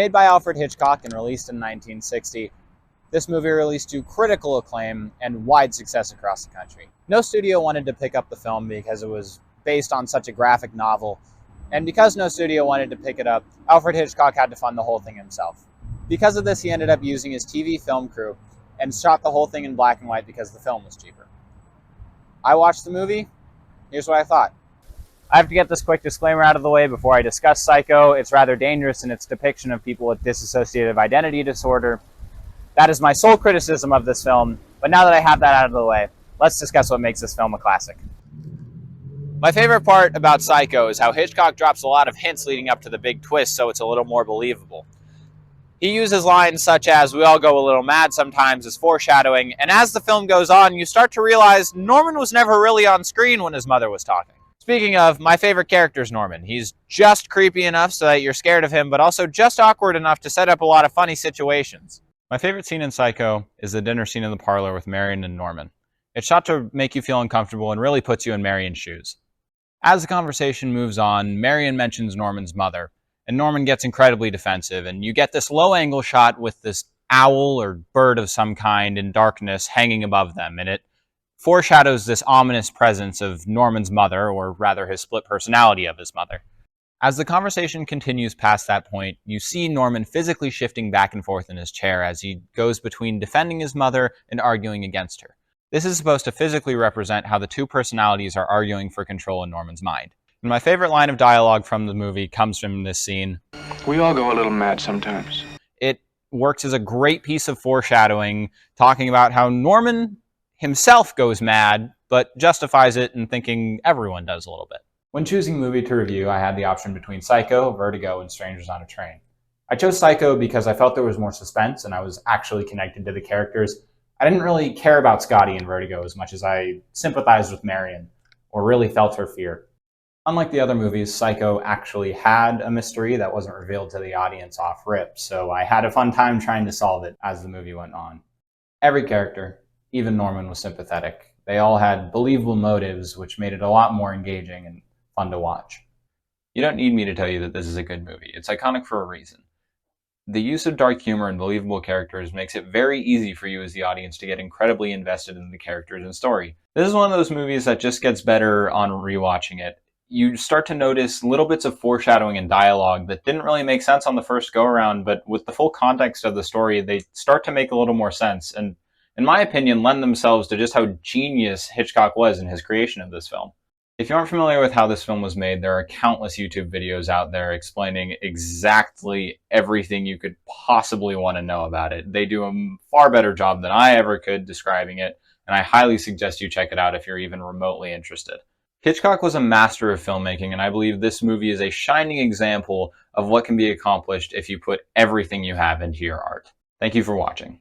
Made by Alfred Hitchcock and released in 1960, this movie released to critical acclaim and wide success across the country. No studio wanted to pick up the film because it was based on such a graphic novel, and because no studio wanted to pick it up, Alfred Hitchcock had to fund the whole thing himself. Because of this, he ended up using his TV film crew and shot the whole thing in black and white because the film was cheaper. I watched the movie. Here's what I thought. I have to get this quick disclaimer out of the way before I discuss Psycho. It's rather dangerous in its depiction of people with dissociative identity disorder. That is my sole criticism of this film, but now that I have that out of the way, let's discuss what makes this film a classic. My favorite part about Psycho is how Hitchcock drops a lot of hints leading up to the big twist so it's a little more believable. He uses lines such as, "we all go a little mad sometimes," as foreshadowing, and as the film goes on, you start to realize Norman was never really on screen when his mother was talking. Speaking of, my favorite character is Norman. He's just creepy enough so that you're scared of him, but also just awkward enough to set up a lot of funny situations. My favorite scene in Psycho is the dinner scene in the parlor with Marion and Norman. It's shot to make you feel uncomfortable and really puts you in Marion's shoes. As the conversation moves on, Marion mentions Norman's mother, and Norman gets incredibly defensive, and you get this low-angle shot with this owl or bird of some kind in darkness hanging above them, and it foreshadows this ominous presence of Norman's mother, or rather his split personality of his mother. As the conversation continues past that point, you see Norman physically shifting back and forth in his chair as he goes between defending his mother and arguing against her. This is supposed to physically represent how the two personalities are arguing for control in Norman's mind. And my favorite line of dialogue from the movie comes from this scene. "We all go a little mad sometimes." It works as a great piece of foreshadowing, talking about how Norman himself goes mad, but justifies it in thinking everyone does a little bit. When choosing a movie to review, I had the option between Psycho, Vertigo, and Strangers on a Train. I chose Psycho because I felt there was more suspense and I was actually connected to the characters. I didn't really care about Scotty in Vertigo as much as I sympathized with Marion, or really felt her fear. Unlike the other movies, Psycho actually had a mystery that wasn't revealed to the audience off rip, so I had a fun time trying to solve it as the movie went on. Every character, even Norman, was sympathetic. They all had believable motives, which made it a lot more engaging and fun to watch. You don't need me to tell you that this is a good movie. It's iconic for a reason. The use of dark humor and believable characters makes it very easy for you as the audience to get incredibly invested in the characters and story. This is one of those movies that just gets better on rewatching it. You start to notice little bits of foreshadowing and dialogue that didn't really make sense on the first go-around, but with the full context of the story, they start to make a little more sense, and in my opinion, lend themselves to just how genius Hitchcock was in his creation of this film. If you aren't familiar with how this film was made, there are countless YouTube videos out there explaining exactly everything you could possibly want to know about it. They do a far better job than I ever could describing it, and I highly suggest you check it out if you're even remotely interested. Hitchcock was a master of filmmaking, and I believe this movie is a shining example of what can be accomplished if you put everything you have into your art. Thank you for watching.